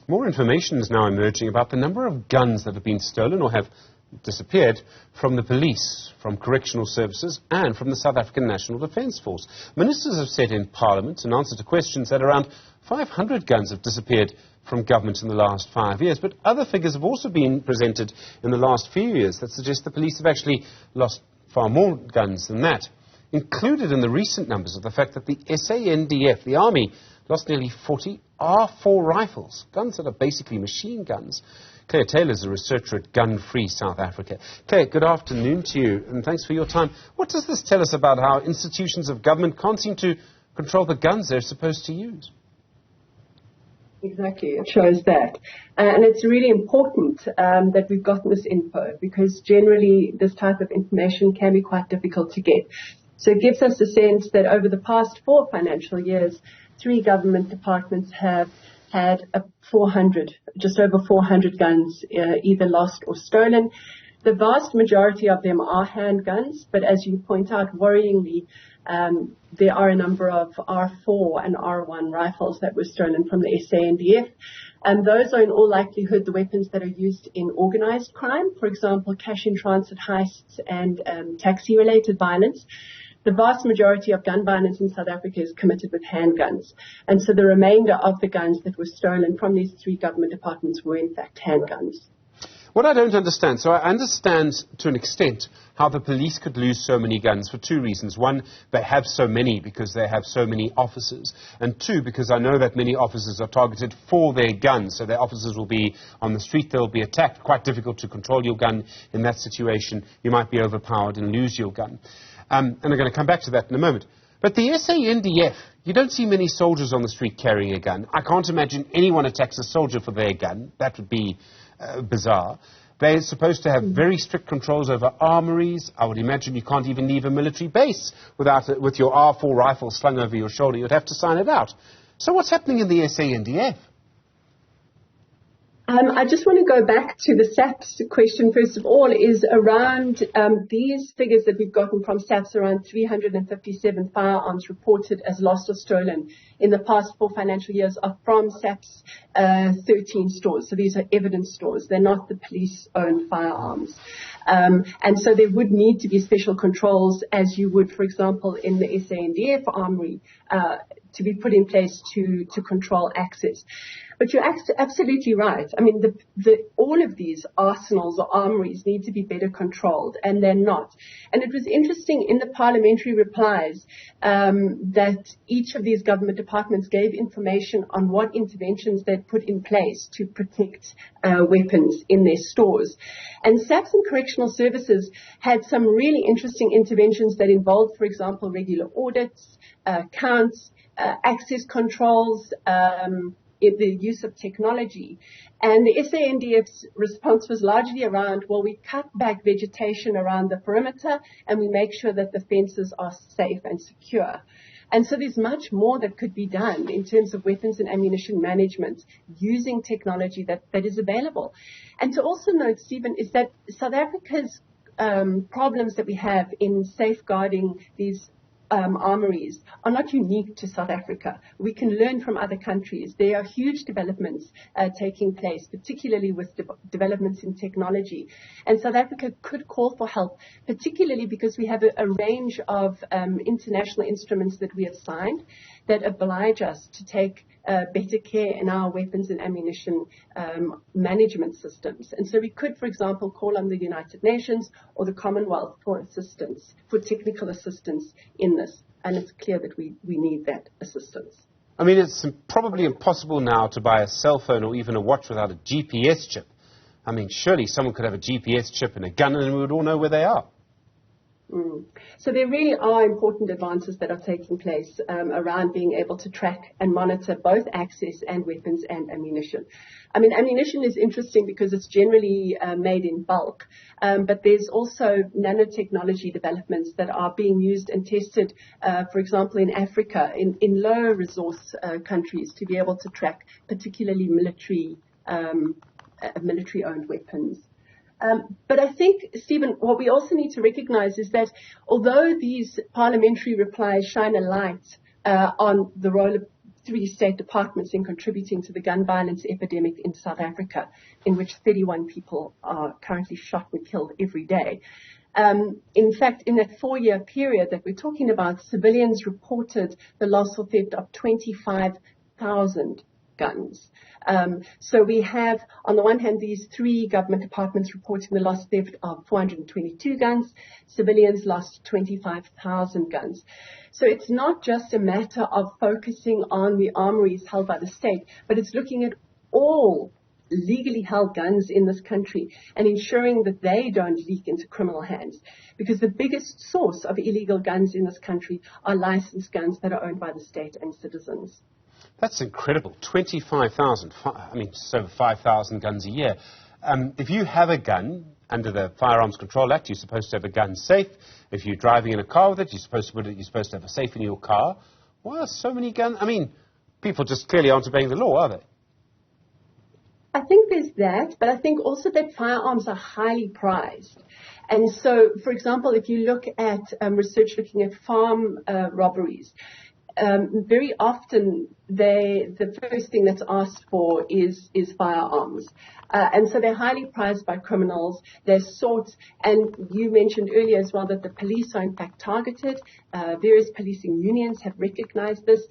More information is now emerging about the number of guns that have been stolen or have disappeared from the police, from correctional services and from the South African National Defence Force. Ministers have said in Parliament, in answer to questions, that around 500 guns have disappeared from government in the last 5 years. But other figures have also been presented in the last few years that suggest the police have actually lost far more guns than that. Included in the recent numbers are the fact that the SANDF, the Army, lost nearly 40 R4 rifles, guns that are basically machine guns. Claire Taylor is a researcher at Gun Free South Africa. Claire, good afternoon to you, and thanks for your time. What does this tell us about how institutions of government can't seem to control the guns they're supposed to use? Exactly, it shows that. And it's really important that we've gotten this info, because generally this type of information can be quite difficult to get. So it gives us a sense that over the past 4 financial years, 3 government departments have had just over 400 guns either lost or stolen. The vast majority of them are handguns, but as you point out, worryingly, there are a number of R4 and R1 rifles that were stolen from the SANDF. And those are in all likelihood the weapons that are used in organized crime, for example, cash-in-transit heists and taxi-related violence. The vast majority of gun violence in South Africa is committed with handguns. And so the remainder of the guns that were stolen from these 3 government departments were in fact handguns. What I don't understand, so I understand to an extent how the police could lose so many guns for 2 reasons. One, they have so many because they have so many officers. And 2, because I know that many officers are targeted for their guns. So their officers will be on the street, they'll be attacked. Quite difficult to control your gun in that situation. You might be overpowered and lose your gun. And I'm going to come back to that in a moment. But the SANDF, you don't see many soldiers on the street carrying a gun. I can't imagine anyone attacks a soldier for their gun. That would be bizarre. They're supposed to have very strict controls over armories. I would imagine you can't even leave a military base with your R4 rifle slung over your shoulder. You'd have to sign it out. So what's happening in the SANDF? I just want to go back to the SAPS question, first of all, is around these figures that we've gotten from SAPS, around 357 firearms reported as lost or stolen in the past 4 financial years are from SAPS 13 stores. So these are evidence stores. They're not the police-owned firearms. And so there would need to be special controls, as you would, for example, in the SANDF armory, to be put in place to control access. But you're absolutely right. I mean, all of these arsenals or armories need to be better controlled, and they're not. And it was interesting in the parliamentary replies that each of these government departments gave information on what interventions they'd put in place to protect weapons in their stores. And SAPS and Correctional Services had some really interesting interventions that involved, for example, regular audits, counts, access controls, the use of technology. And the SANDF's response was largely around, well, we cut back vegetation around the perimeter and we make sure that the fences are safe and secure. And so there's much more that could be done in terms of weapons and ammunition management using technology that is available. And to also note, Stephen, is that South Africa's problems that we have in safeguarding these armories are not unique to South Africa. We can learn from other countries. There are huge developments taking place, particularly with developments in technology. And South Africa could call for help, particularly because we have a range of international instruments that we have signed that oblige us to take better care in our weapons and ammunition management systems. And so we could, for example, call on the United Nations or the Commonwealth for assistance, for technical assistance in this. And it's clear that we need that assistance. I mean, it's probably impossible now to buy a cell phone or even a watch without a GPS chip. I mean, surely someone could have a GPS chip and a gun and we would all know where they are. So there really are important advances that are taking place around being able to track and monitor both access and weapons and ammunition. I mean, ammunition is interesting because it's generally made in bulk, but there's also nanotechnology developments that are being used and tested, for example, in Africa, in lower resource countries, to be able to track particularly military-owned weapons. But I think, Stephen, what we also need to recognize is that although these parliamentary replies shine a light on the role of 3 state departments in contributing to the gun violence epidemic in South Africa, in which 31 people are currently shot and killed every day. In fact, in that 4-year period that we're talking about, civilians reported the loss or theft of 25,000 guns. So we have, on the one hand, these 3 government departments reporting the lost theft of 422 guns. Civilians lost 25,000 guns. So it's not just a matter of focusing on the armories held by the state, but it's looking at all legally held guns in this country and ensuring that they don't leak into criminal hands. Because the biggest source of illegal guns in this country are licensed guns that are owned by the state and citizens. That's incredible. 25,000, so 5,000 guns a year. If you have a gun, under the Firearms Control Act, you're supposed to have a gun safe. If you're driving in a car with it, you're supposed to have a safe in your car. Why are so many guns? People just clearly aren't obeying the law, are they? I think there's that, but I think also that firearms are highly prized. And so, for example, if you look at research looking at farm robberies, very often the first thing that's asked for is firearms. And so they're highly prized by criminals. They're sought, and you mentioned earlier as well that the police are in fact targeted. Various policing unions have recognized this.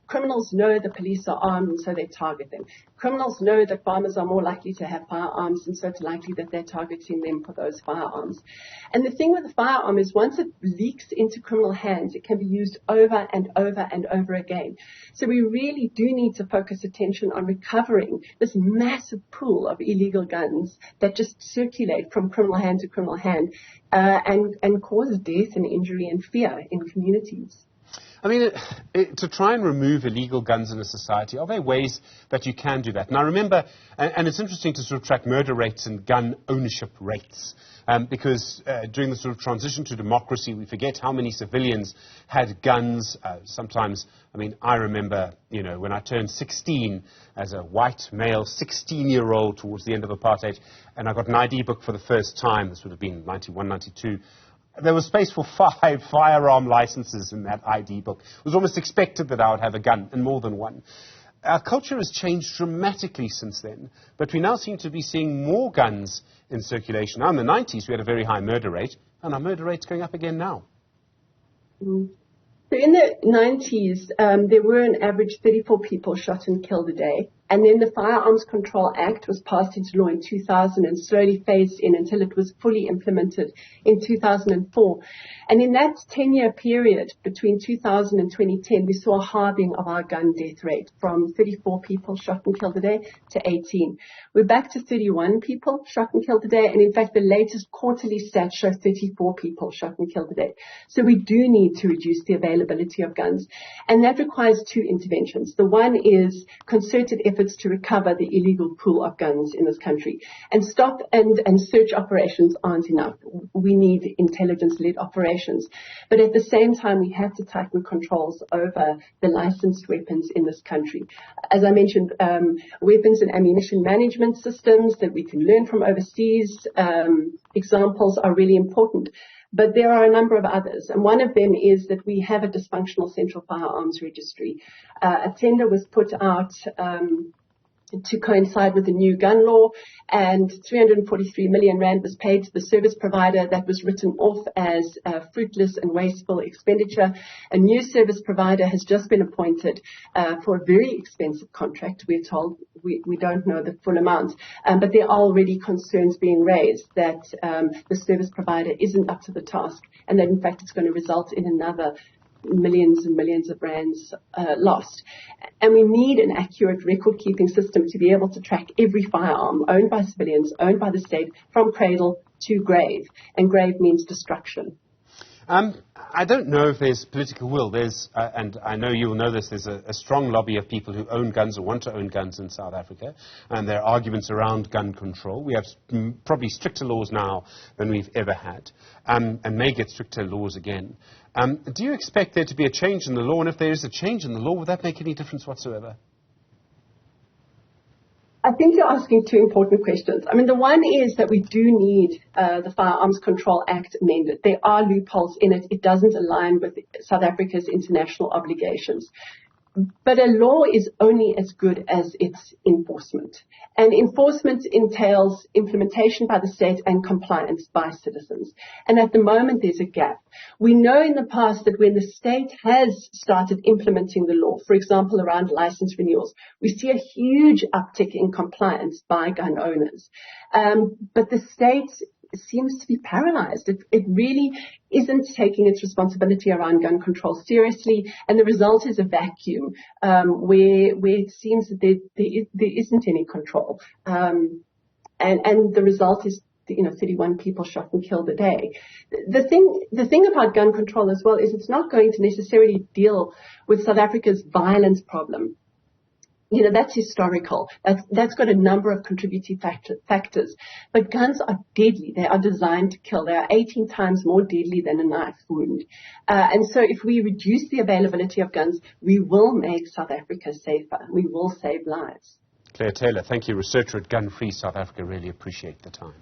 Criminals know the police are armed, and so they target them. Criminals know that farmers are more likely to have firearms, and so it's likely that they're targeting them for those firearms. And the thing with the firearm is once it leaks into criminal hands, it can be used over and over and over again. So we really do need to focus attention on recovering this massive pool of illegal guns that just circulate from criminal hand to criminal hand and cause death and injury and fear in communities. To try and remove illegal guns in a society, are there ways that you can do that? And I remember, and it's interesting to sort of track murder rates and gun ownership rates, because during the sort of transition to democracy, we forget how many civilians had guns. Sometimes, I remember, when I turned 16 as a white male, 16-year-old towards the end of apartheid, and I got an ID book for the first time. This would have been 91, 92. There was space for 5 firearm licenses in that ID book. It was almost expected that I would have a gun, and more than one. Our culture has changed dramatically since then, but we now seem to be seeing more guns in circulation. Now, in the 90s, we had a very high murder rate, and our murder rate's going up again now. So in the 90s, there were an average 34 people shot and killed a day. And then the Firearms Control Act was passed into law in 2000 and slowly phased in until it was fully implemented in 2004. And in that 10-year period between 2000 and 2010, we saw a halving of our gun death rate from 34 people shot and killed a day to 18. We're back to 31 people shot and killed a day. And in fact, the latest quarterly stats show 34 people shot and killed a day. So we do need to reduce the availability of guns. And that requires 2 interventions. The one is concerted efforts to recover the illegal pool of guns in this country. And stop and search operations aren't enough. We need intelligence-led operations. But at the same time, we have to tighten controls over the licensed weapons in this country. As I mentioned, weapons and ammunition management systems that we can learn from overseas examples are really important. But there are a number of others, and one of them is that we have a dysfunctional central firearms registry. A tender was put out to coincide with the new gun law, and 343 million rand was paid to the service provider. That was written off as fruitless and wasteful expenditure. A new service provider has just been appointed for a very expensive contract, we're told. We don't know the full amount, but there are already concerns being raised that the service provider isn't up to the task, and that in fact it's going to result in another millions and millions of rands lost. And we need an accurate record-keeping system to be able to track every firearm owned by civilians, owned by the state, from cradle to grave. And grave means destruction. I don't know if there's political will. There's, and I know you will know this, there's a strong lobby of people who own guns or want to own guns in South Africa, and there are arguments around gun control. We have probably stricter laws now than we've ever had, and may get stricter laws again. Do you expect there to be a change in the law, and if there is a change in the law, would that make any difference whatsoever? I think you're asking 2 important questions. The one is that we do need the Firearms Control Act amended. There are loopholes in it. It doesn't align with South Africa's international obligations. But a law is only as good as its enforcement. And enforcement entails implementation by the state and compliance by citizens. And at the moment, there's a gap. We know in the past that when the state has started implementing the law, for example, around license renewals, we see a huge uptick in compliance by gun owners. But the state seems to be paralyzed. It really isn't taking its responsibility around gun control seriously, and the result is a vacuum where it seems that there isn't any control, and the result is 31 people shot and killed a day. The thing about gun control as well is it's not going to necessarily deal with South Africa's violence problem. That's historical. That's got a number of contributing factors. But guns are deadly. They are designed to kill. They are 18 times more deadly than a knife wound. And so if we reduce the availability of guns, we will make South Africa safer. We will save lives. Claire Taylor, thank you. Researcher at Gun Free South Africa. Really appreciate the time.